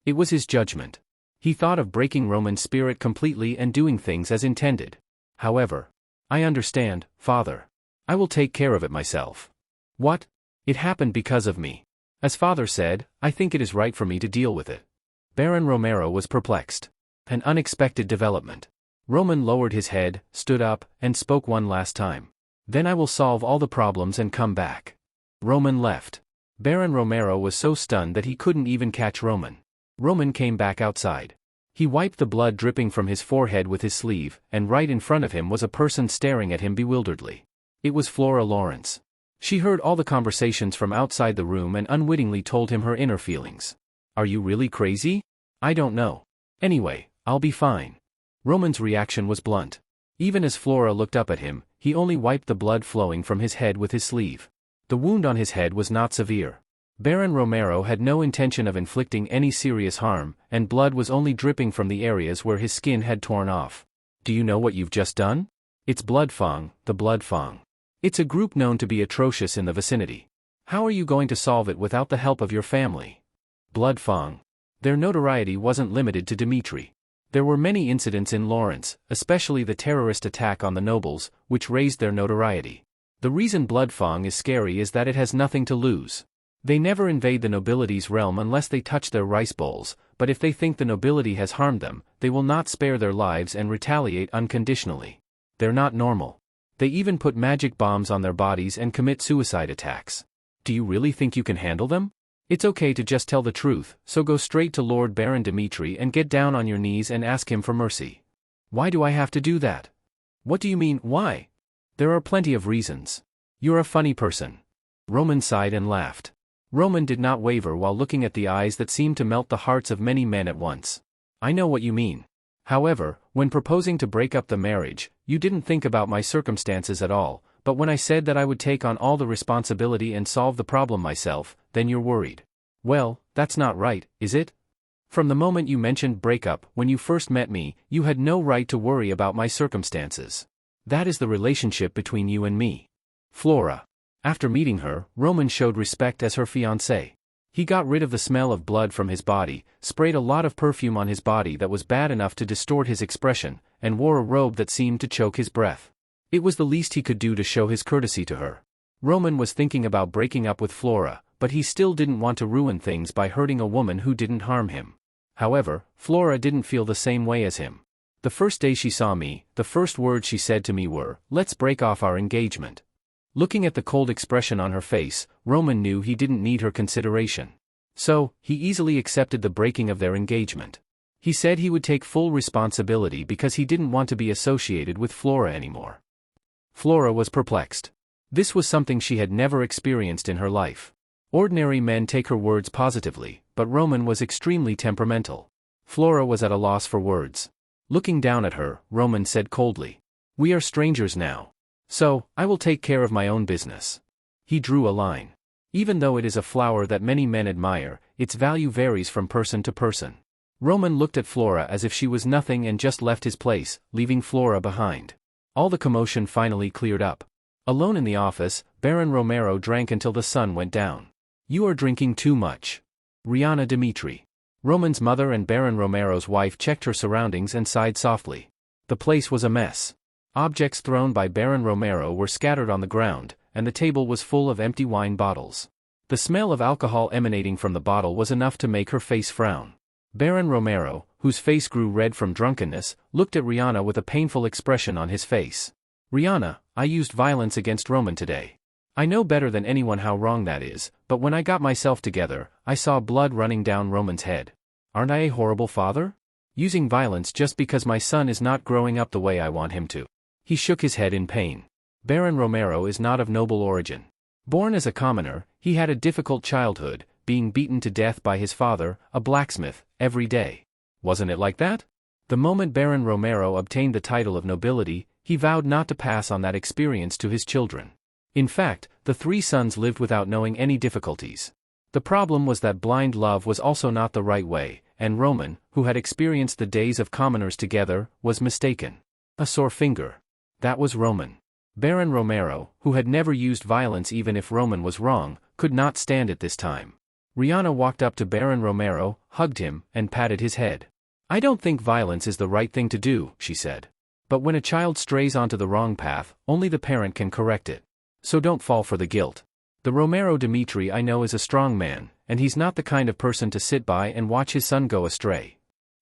It was his judgment. He thought of breaking Roman's spirit completely and doing things as intended. However, I understand, father. I will take care of it myself. What? It happened because of me. As father said, I think it is right for me to deal with it. Baron Romero was perplexed. An unexpected development. Roman lowered his head, stood up, and spoke one last time. Then I will solve all the problems and come back. Roman left. Baron Romero was so stunned that he couldn't even catch Roman. Roman came back outside. He wiped the blood dripping from his forehead with his sleeve, and right in front of him was a person staring at him bewilderedly. It was Flora Lawrence. She heard all the conversations from outside the room and unwittingly told him her inner feelings. Are you really crazy? I don't know. Anyway, I'll be fine. Roman's reaction was blunt. Even as Flora looked up at him, he only wiped the blood flowing from his head with his sleeve. The wound on his head was not severe. Baron Romero had no intention of inflicting any serious harm, and blood was only dripping from the areas where his skin had torn off. Do you know what you've just done? It's Bloodfang, the Bloodfang. It's a group known to be atrocious in the vicinity. How are you going to solve it without the help of your family? Bloodfang. Their notoriety wasn't limited to Dmitri. There were many incidents in Lawrence, especially the terrorist attack on the nobles, which raised their notoriety. The reason Bloodfang is scary is that it has nothing to lose. They never invade the nobility's realm unless they touch their rice bowls, but if they think the nobility has harmed them, they will not spare their lives and retaliate unconditionally. They're not normal. They even put magic bombs on their bodies and commit suicide attacks. Do you really think you can handle them? It's okay to just tell the truth, so go straight to Lord Baron Dmitri and get down on your knees and ask him for mercy. Why do I have to do that? What do you mean, why? There are plenty of reasons. You're a funny person. Roman sighed and laughed. Roman did not waver while looking at the eyes that seemed to melt the hearts of many men at once. I know what you mean. However, when proposing to break up the marriage, you didn't think about my circumstances at all, but when I said that I would take on all the responsibility and solve the problem myself, then you're worried. Well, that's not right, is it? From the moment you mentioned breakup when you first met me, you had no right to worry about my circumstances. That is the relationship between you and me. Flora. After meeting her, Roman showed respect as her fiancé. He got rid of the smell of blood from his body, sprayed a lot of perfume on his body that was bad enough to distort his expression, and wore a robe that seemed to choke his breath. It was the least he could do to show his courtesy to her. Roman was thinking about breaking up with Flora, but he still didn't want to ruin things by hurting a woman who didn't harm him. However, Flora didn't feel the same way as him. The first day she saw me, the first words she said to me were, "Let's break off our engagement." Looking at the cold expression on her face, Roman knew he didn't need her consideration. So, he easily accepted the breaking of their engagement. He said he would take full responsibility because he didn't want to be associated with Flora anymore. Flora was perplexed. This was something she had never experienced in her life. Ordinary men take her words positively, but Roman was extremely temperamental. Flora was at a loss for words. Looking down at her, Roman said coldly, "We are strangers now. So, I will take care of my own business." He drew a line. Even though it is a flower that many men admire, its value varies from person to person. Roman looked at Flora as if she was nothing and just left his place, leaving Flora behind. All the commotion finally cleared up. Alone in the office, Baron Romero drank until the sun went down. "You are drinking too much. Rihanna Dmitri." Roman's mother and Baron Romero's wife checked her surroundings and sighed softly. The place was a mess. Objects thrown by Baron Romero were scattered on the ground, and the table was full of empty wine bottles. The smell of alcohol emanating from the bottle was enough to make her face frown. Baron Romero, whose face grew red from drunkenness, looked at Rihanna with a painful expression on his face. "Rihanna, I used violence against Roman today. I know better than anyone how wrong that is, but when I got myself together, I saw blood running down Roman's head. Aren't I a horrible father? Using violence just because my son is not growing up the way I want him to." He shook his head in pain. Baron Romero is not of noble origin. Born as a commoner, he had a difficult childhood, being beaten to death by his father, a blacksmith, every day. Wasn't it like that? The moment Baron Romero obtained the title of nobility, he vowed not to pass on that experience to his children. In fact, the three sons lived without knowing any difficulties. The problem was that blind love was also not the right way, and Roman, who had experienced the days of commoners together, was mistaken. A sore finger. That was Roman. Baron Romero, who had never used violence even if Roman was wrong, could not stand it this time. Rihanna walked up to Baron Romero, hugged him, and patted his head. "I don't think violence is the right thing to do," she said. "But when a child strays onto the wrong path, only the parent can correct it. So don't fall for the guilt. The Romero Dmitri I know is a strong man, and he's not the kind of person to sit by and watch his son go astray.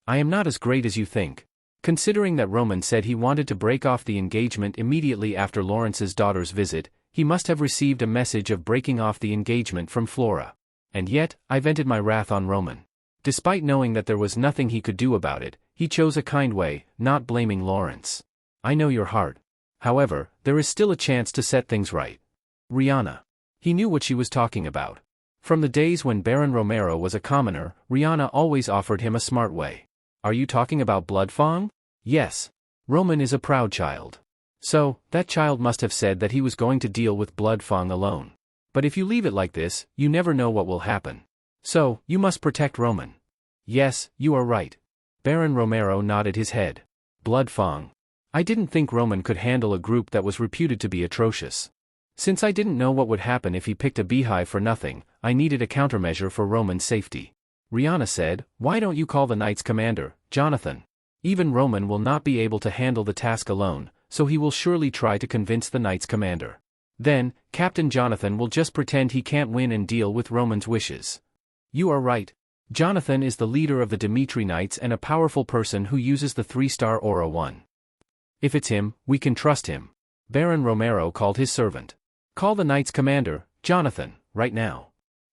I am not as great as you think." Considering that Roman said he wanted to break off the engagement immediately after Lawrence's daughter's visit, he must have received a message of breaking off the engagement from Flora. And yet, I vented my wrath on Roman. Despite knowing that there was nothing he could do about it, he chose a kind way, not blaming Lawrence. "I know your heart. However, there is still a chance to set things right." Rihanna. He knew what she was talking about. From the days when Baron Romero was a commoner, Rihanna always offered him a smart way. "Are you talking about Bloodfang?" "Yes. Roman is a proud child. So, that child must have said that he was going to deal with Bloodfang alone. But if you leave it like this, you never know what will happen. So, you must protect Roman." "Yes, you are right." Baron Romero nodded his head. "Bloodfang. I didn't think Roman could handle a group that was reputed to be atrocious. Since I didn't know what would happen if he picked a beehive for nothing, I needed a countermeasure for Roman's safety." Rihanna said, "Why don't you call the Knights Commander, Jonathan? Even Roman will not be able to handle the task alone, so he will surely try to convince the Knights Commander. Then, Captain Jonathan will just pretend he can't win and deal with Roman's wishes." "You are right. Jonathan is the leader of the Dmitri Knights and a powerful person who uses the 3-star Aura 1. If it's him, we can trust him." Baron Romero called his servant. "Call the Knights Commander, Jonathan, right now."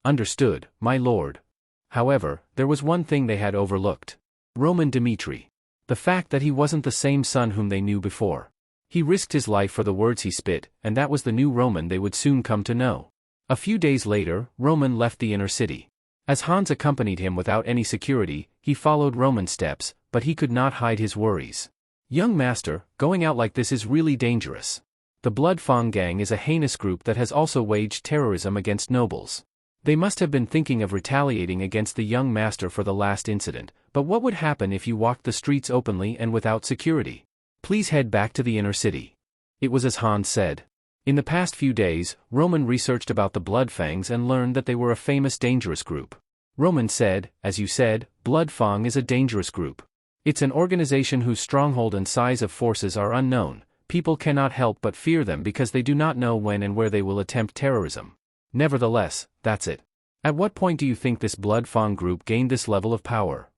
"Understood, my lord." However, there was one thing they had overlooked. Roman Dmitri. The fact that he wasn't the same son whom they knew before. He risked his life for the words he spit, and that was the new Roman they would soon come to know. A few days later, Roman left the inner city. As Hans accompanied him without any security, he followed Roman's steps, but he could not hide his worries. "Young master, going out like this is really dangerous. The Bloodfang gang is a heinous group that has also waged terrorism against nobles. They must have been thinking of retaliating against the young master for the last incident, but what would happen if you walked the streets openly and without security? Please head back to the inner city." It was as Hans said. In the past few days, Roman researched about the Bloodfangs and learned that they were a famous dangerous group. Roman said, as you said, Bloodfang is a dangerous group. It's an organization whose stronghold and size of forces are unknown. People cannot help but fear them because they do not know when and where they will attempt terrorism. Nevertheless, that's it. At what point do you think this Bloodfang group gained this level of power?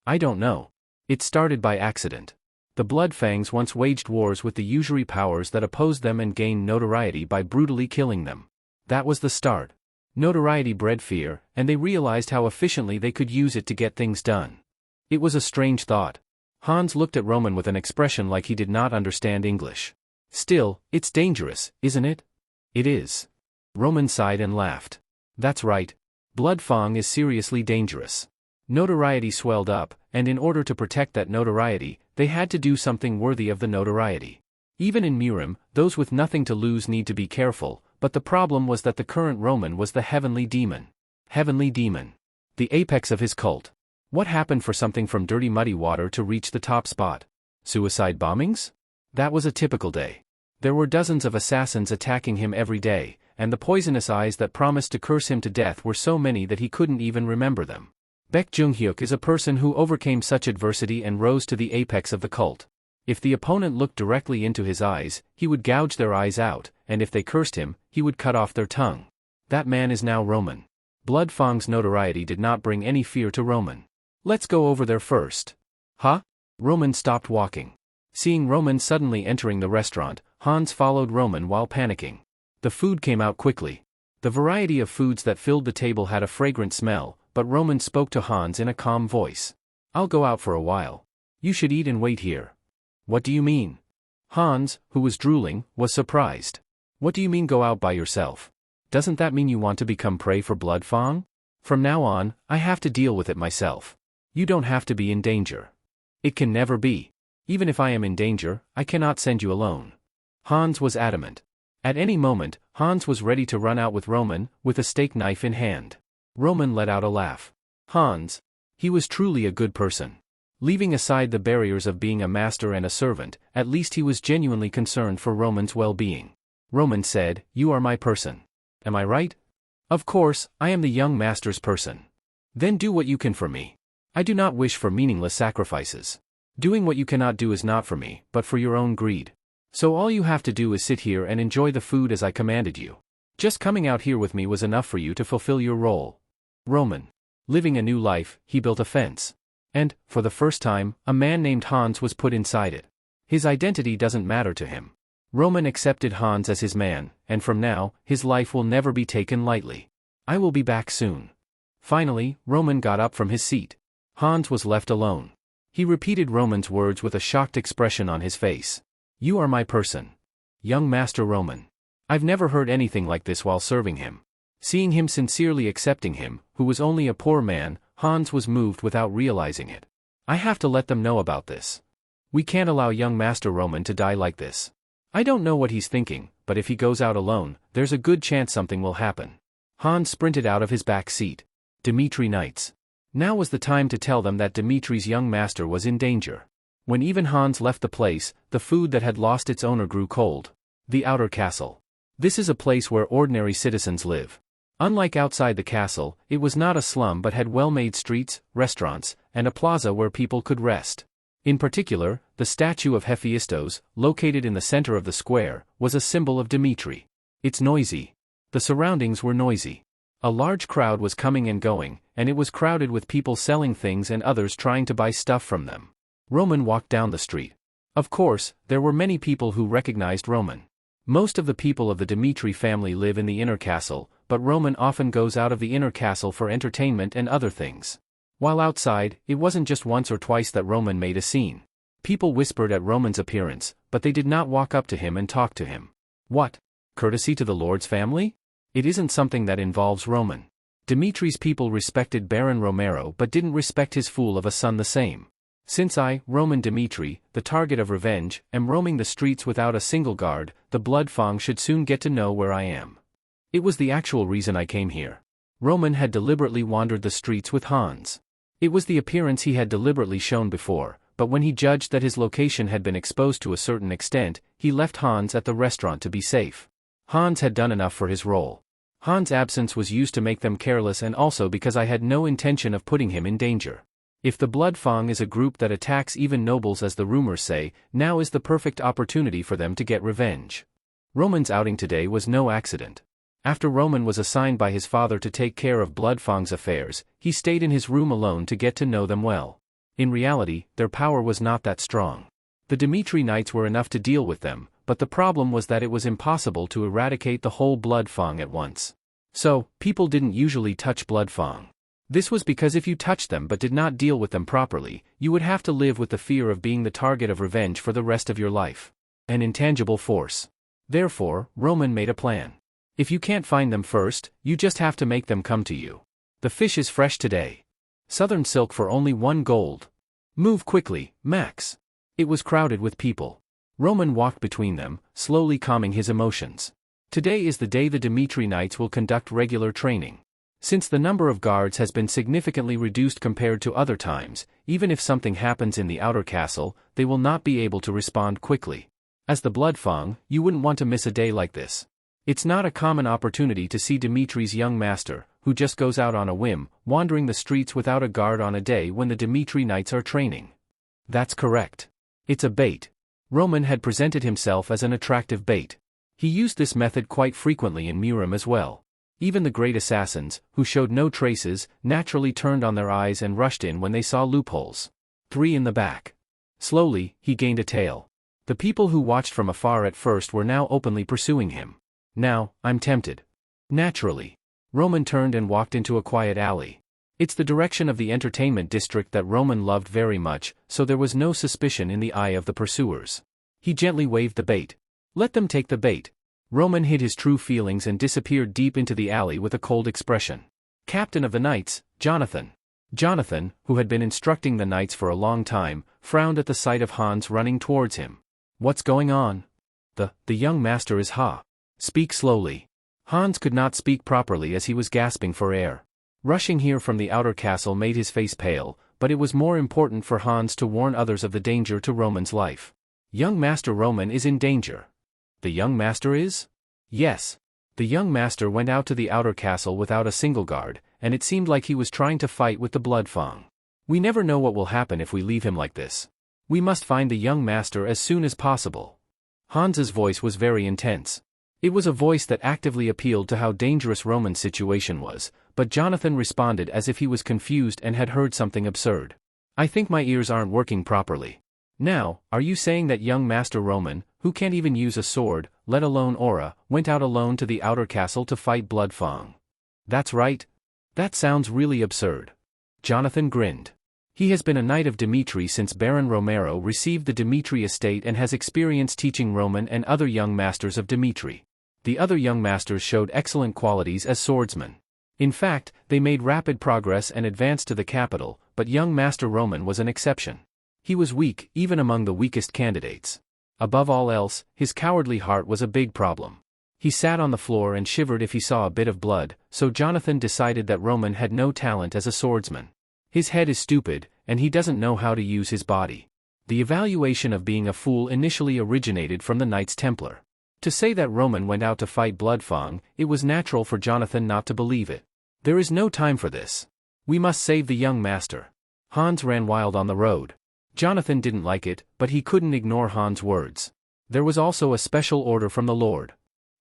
I don't know. It started by accident. The Bloodfangs once waged wars with the usury powers that opposed them and gained notoriety by brutally killing them. That was the start. Notoriety bred fear, and they realized how efficiently they could use it to get things done. It was a strange thought. Hans looked at Roman with an expression like he did not understand English. Still, it's dangerous, isn't it? It is. Roman sighed and laughed. That's right. Bloodfang is seriously dangerous. Notoriety swelled up, and in order to protect that notoriety, they had to do something worthy of the notoriety. Even in Murim, those with nothing to lose need to be careful, but the problem was that the current Roman was the heavenly demon. Heavenly demon. The apex of his cult. What happened for something from dirty muddy water to reach the top spot? Suicide bombings? That was a typical day. There were dozens of assassins attacking him every day, and the poisonous eyes that promised to curse him to death were so many that he couldn't even remember them. Baek Joong-Hyuk is a person who overcame such adversity and rose to the apex of the cult. If the opponent looked directly into his eyes, he would gouge their eyes out, and if they cursed him, he would cut off their tongue. That man is now Roman. Bloodfang's notoriety did not bring any fear to Roman. Let's go over there first. Huh? Roman stopped walking. Seeing Roman suddenly entering the restaurant, Hans followed Roman while panicking. The food came out quickly. The variety of foods that filled the table had a fragrant smell, but Roman spoke to Hans in a calm voice. I'll go out for a while. You should eat and wait here. What do you mean? Hans, who was drooling, was surprised. What do you mean go out by yourself? Doesn't that mean you want to become prey for Bloodfang? From now on, I have to deal with it myself. You don't have to be in danger. It can never be. Even if I am in danger, I cannot send you alone. Hans was adamant. At any moment, Hans was ready to run out with Roman, with a steak knife in hand. Roman let out a laugh. Hans. He was truly a good person. Leaving aside the barriers of being a master and a servant, at least he was genuinely concerned for Roman's well-being. Roman said, "You are my person. Am I right?" "Of course, I am the young master's person." "Then do what you can for me. I do not wish for meaningless sacrifices. Doing what you cannot do is not for me, but for your own greed. So all you have to do is sit here and enjoy the food as I commanded you. Just coming out here with me was enough for you to fulfill your role." Roman. Living a new life, he built a fence. And, for the first time, a man named Hans was put inside it. His identity doesn't matter to him. Roman accepted Hans as his man, and from now, his life will never be taken lightly. I will be back soon. Finally, Roman got up from his seat. Hans was left alone. He repeated Roman's words with a shocked expression on his face. "You are my person. Young Master Roman." I've never heard anything like this while serving him. Seeing him sincerely accepting him, who was only a poor man, Hans was moved without realizing it. I have to let them know about this. We can't allow young Master Roman to die like this. I don't know what he's thinking, but if he goes out alone, there's a good chance something will happen. Hans sprinted out of his back seat. Dmitri Knights. Now was the time to tell them that Dmitri's young master was in danger. When even Hans left the place, the food that had lost its owner grew cold. The outer castle. This is a place where ordinary citizens live. Unlike outside the castle, it was not a slum but had well-made streets, restaurants, and a plaza where people could rest. In particular, the statue of Hephaestos, located in the center of the square, was a symbol of Dmitri. It's noisy. The surroundings were noisy. A large crowd was coming and going, and it was crowded with people selling things and others trying to buy stuff from them. Roman walked down the street. Of course, there were many people who recognized Roman. Most of the people of the Dmitri family live in the inner castle, but Roman often goes out of the inner castle for entertainment and other things. While outside, it wasn't just once or twice that Roman made a scene. People whispered at Roman's appearance, but they did not walk up to him and talk to him. What? Courtesy to the Lord's family? It isn't something that involves Roman. Dimitri's people respected Baron Romero but didn't respect his fool of a son the same. Since I, Roman Dmitri, the target of revenge, am roaming the streets without a single guard, the Bloodfang should soon get to know where I am. It was the actual reason I came here. Roman had deliberately wandered the streets with Hans. It was the appearance he had deliberately shown before, but when he judged that his location had been exposed to a certain extent, he left Hans at the restaurant to be safe. Hans had done enough for his role. Hans' absence was used to make them careless and also because I had no intention of putting him in danger. If the Blood Fang is a group that attacks even nobles as the rumors say, now is the perfect opportunity for them to get revenge. Roman's outing today was no accident. After Roman was assigned by his father to take care of Blood Fang's affairs, he stayed in his room alone to get to know them well. In reality, their power was not that strong. The Dmitri Knights were enough to deal with them, but the problem was that it was impossible to eradicate the whole Blood Fang at once. So, people didn't usually touch Blood Fang. This was because if you touched them but did not deal with them properly, you would have to live with the fear of being the target of revenge for the rest of your life. An intangible force. Therefore, Roman made a plan. If you can't find them first, you just have to make them come to you. The fish is fresh today. Southern silk for only 1 gold. Move quickly, Max. It was crowded with people. Roman walked between them, slowly calming his emotions. Today is the day the Dmitri Knights will conduct regular training. Since the number of guards has been significantly reduced compared to other times, even if something happens in the outer castle, they will not be able to respond quickly. As the Blood Fang, you wouldn't want to miss a day like this. It's not a common opportunity to see Dmitri's young master, who just goes out on a whim, wandering the streets without a guard on a day when the Dmitri Knights are training. That's correct. It's a bait. Roman had presented himself as an attractive bait. He used this method quite frequently in Murim as well. Even the great assassins, who showed no traces, naturally turned on their eyes and rushed in when they saw loopholes. 3 in the back. Slowly, he gained a tail. The people who watched from afar at first were now openly pursuing him. Now, I'm tempted. Naturally. Roman turned and walked into a quiet alley. It's the direction of the entertainment district that Roman loved very much, so there was no suspicion in the eye of the pursuers. He gently waved the bait. Let them take the bait. Roman hid his true feelings and disappeared deep into the alley with a cold expression. Captain of the Knights, Jonathan. Jonathan, who had been instructing the Knights for a long time, frowned at the sight of Hans running towards him. What's going on? The young master is Speak slowly. Hans could not speak properly as he was gasping for air. Rushing here from the outer castle made his face pale, but it was more important for Hans to warn others of the danger to Roman's life. Young Master Roman is in danger. The young master is? Yes. The young master went out to the outer castle without a single guard, and it seemed like he was trying to fight with the Blood Fang. We never know what will happen if we leave him like this. We must find the young master as soon as possible. Hans's voice was very intense. It was a voice that actively appealed to how dangerous Roman's situation was, but Jonathan responded as if he was confused and had heard something absurd. I think my ears aren't working properly. Now, are you saying that young Master Roman, who can't even use a sword, let alone aura, went out alone to the outer castle to fight Blood Fang? That's right. That sounds really absurd. Jonathan grinned. He has been a knight of Dmitri since Baron Romero received the Dmitri estate and has experience teaching Roman and other young masters of Dmitri. The other young masters showed excellent qualities as swordsmen. In fact, they made rapid progress and advanced to the capital, but young Master Roman was an exception. He was weak, even among the weakest candidates. Above all else, his cowardly heart was a big problem. He sat on the floor and shivered if he saw a bit of blood, so Jonathan decided that Roman had no talent as a swordsman. His head is stupid, and he doesn't know how to use his body. The evaluation of being a fool initially originated from the Knights Templar. To say that Roman went out to fight Blood Fang, it was natural for Jonathan not to believe it. There is no time for this. We must save the young master. Hans ran wild on the road. Jonathan didn't like it, but he couldn't ignore Hans' words. There was also a special order from the Lord.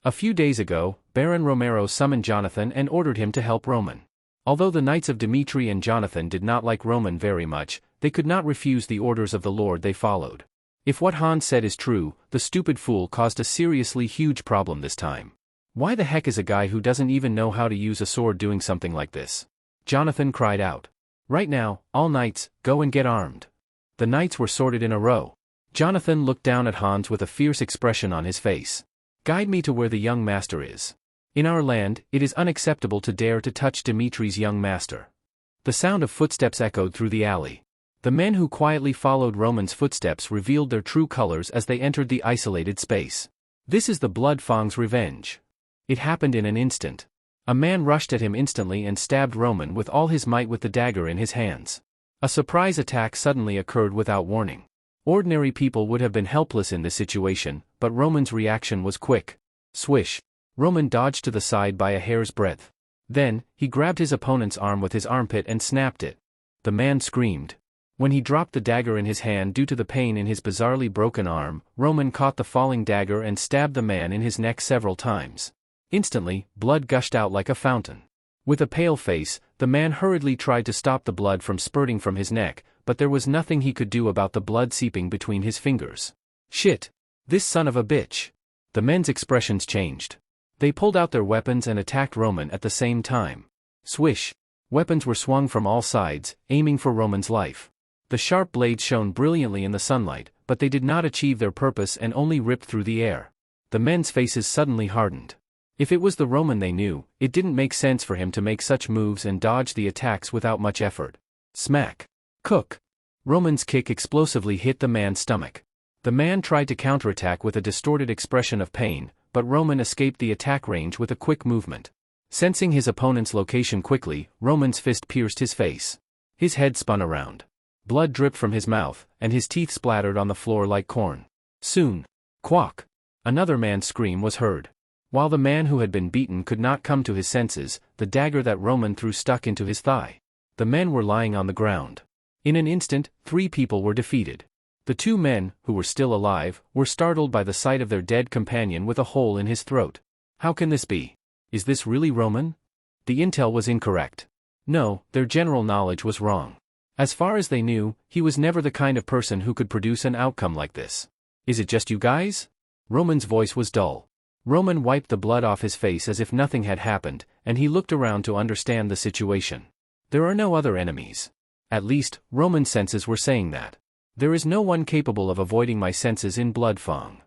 A few days ago, Baron Romero summoned Jonathan and ordered him to help Roman. Although the Knights of Dmitri and Jonathan did not like Roman very much, they could not refuse the orders of the Lord they followed. If what Hans said is true, the stupid fool caused a seriously huge problem this time. Why the heck is a guy who doesn't even know how to use a sword doing something like this? Jonathan cried out. Right now, all knights, go and get armed. The knights were sorted in a row. Jonathan looked down at Hans with a fierce expression on his face. Guide me to where the young master is. In our land, it is unacceptable to dare to touch Dmitri's young master. The sound of footsteps echoed through the alley. The men who quietly followed Roman's footsteps revealed their true colors as they entered the isolated space. This is the Blood Fang's revenge. It happened in an instant. A man rushed at him instantly and stabbed Roman with all his might with the dagger in his hands. A surprise attack suddenly occurred without warning. Ordinary people would have been helpless in this situation, but Roman's reaction was quick. Swish. Roman dodged to the side by a hair's breadth. Then, he grabbed his opponent's arm with his armpit and snapped it. The man screamed. When he dropped the dagger in his hand due to the pain in his bizarrely broken arm, Roman caught the falling dagger and stabbed the man in his neck several times. Instantly, blood gushed out like a fountain. With a pale face, the man hurriedly tried to stop the blood from spurting from his neck, but there was nothing he could do about the blood seeping between his fingers. Shit! This son of a bitch! The men's expressions changed. They pulled out their weapons and attacked Roman at the same time. Swish! Weapons were swung from all sides, aiming for Roman's life. The sharp blades shone brilliantly in the sunlight, but they did not achieve their purpose and only ripped through the air. The men's faces suddenly hardened. If it was the Roman they knew, it didn't make sense for him to make such moves and dodge the attacks without much effort. Smack! Cook! Roman's kick explosively hit the man's stomach. The man tried to counterattack with a distorted expression of pain, but Roman escaped the attack range with a quick movement. Sensing his opponent's location quickly, Roman's fist pierced his face. His head spun around. Blood dripped from his mouth, and his teeth splattered on the floor like corn. Soon. Quack! Another man's scream was heard. While the man who had been beaten could not come to his senses, the dagger that Roman threw stuck into his thigh. The men were lying on the ground. In an instant, 3 people were defeated. The 2 men, who were still alive, were startled by the sight of their dead companion with a hole in his throat. How can this be? Is this really Roman? The intel was incorrect. No, their general knowledge was wrong. As far as they knew, he was never the kind of person who could produce an outcome like this. Is it just you guys? Roman's voice was dull. Roman wiped the blood off his face as if nothing had happened, and he looked around to understand the situation. There are no other enemies. At least, Roman's senses were saying that. There is no one capable of avoiding my senses in Bloodfang.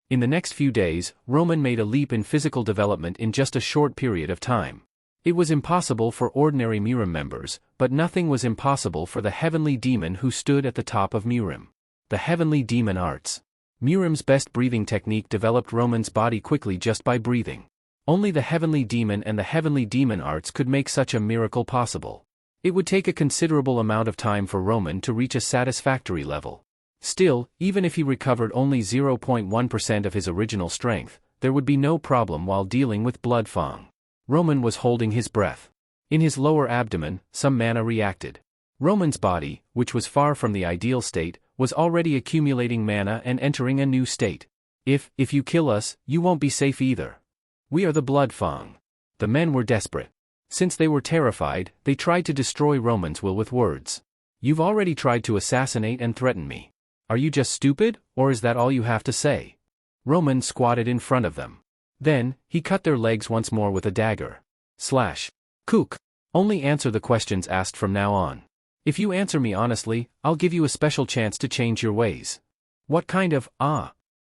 In the next few days, Roman made a leap in physical development in just a short period of time. It was impossible for ordinary Murim members, but nothing was impossible for the heavenly demon who stood at the top of Murim. The heavenly demon arts. Murim's best breathing technique developed Roman's body quickly just by breathing. Only the heavenly demon and the heavenly demon arts could make such a miracle possible. It would take a considerable amount of time for Roman to reach a satisfactory level. Still, even if he recovered only 0.1% of his original strength, there would be no problem while dealing with Bloodfang. Roman was holding his breath. In his lower abdomen, some mana reacted. Roman's body, which was far from the ideal state, was already accumulating mana and entering a new state. If you kill us, you won't be safe either. We are the Bloodfang. The men were desperate. Since they were terrified, they tried to destroy Roman's will with words. You've already tried to assassinate and threaten me. Are you just stupid, or is that all you have to say? Roman squatted in front of them. Then, he cut their legs once more with a dagger. Slash. Kook. Only answer the questions asked from now on. If you answer me honestly, I'll give you a special chance to change your ways. What kind of,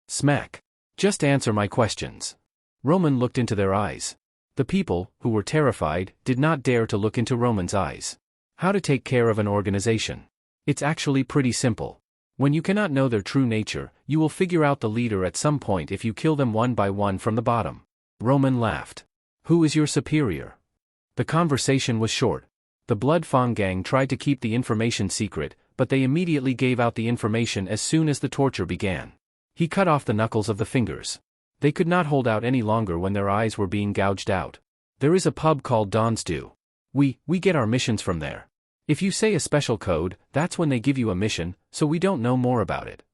Smack. Just answer my questions. Roman looked into their eyes. The people, who were terrified, did not dare to look into Roman's eyes. How to take care of an organization. It's actually pretty simple. When you cannot know their true nature, you will figure out the leader at some point if you kill them one by one from the bottom. Roman laughed. Who is your superior? The conversation was short. The Bloodfang gang tried to keep the information secret, but they immediately gave out the information as soon as the torture began. He cut off the knuckles of the fingers. They could not hold out any longer when their eyes were being gouged out. There is a pub called Don's Do. We get our missions from there. If you say a special code, that's when they give you a mission, so we don't know more about it.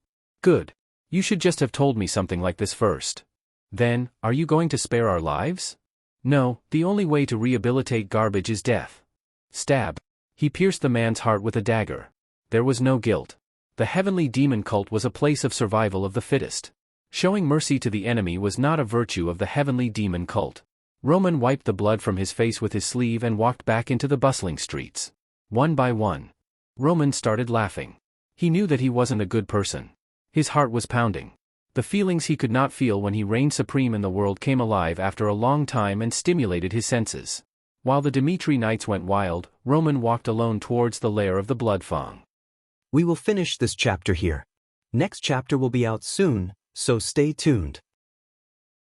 Good. You should just have told me something like this first. Then, are you going to spare our lives? No, the only way to rehabilitate garbage is death. Stab. He pierced the man's heart with a dagger. There was no guilt. The heavenly demon cult was a place of survival of the fittest. Showing mercy to the enemy was not a virtue of the heavenly demon cult. Roman wiped the blood from his face with his sleeve and walked back into the bustling streets. One by one. Roman started laughing. He knew that he wasn't a good person. His heart was pounding. The feelings he could not feel when he reigned supreme in the world came alive after a long time and stimulated his senses. While the Dmitri knights went wild, Roman walked alone towards the lair of the Bloodfang. We will finish this chapter here. Next chapter will be out soon, so stay tuned.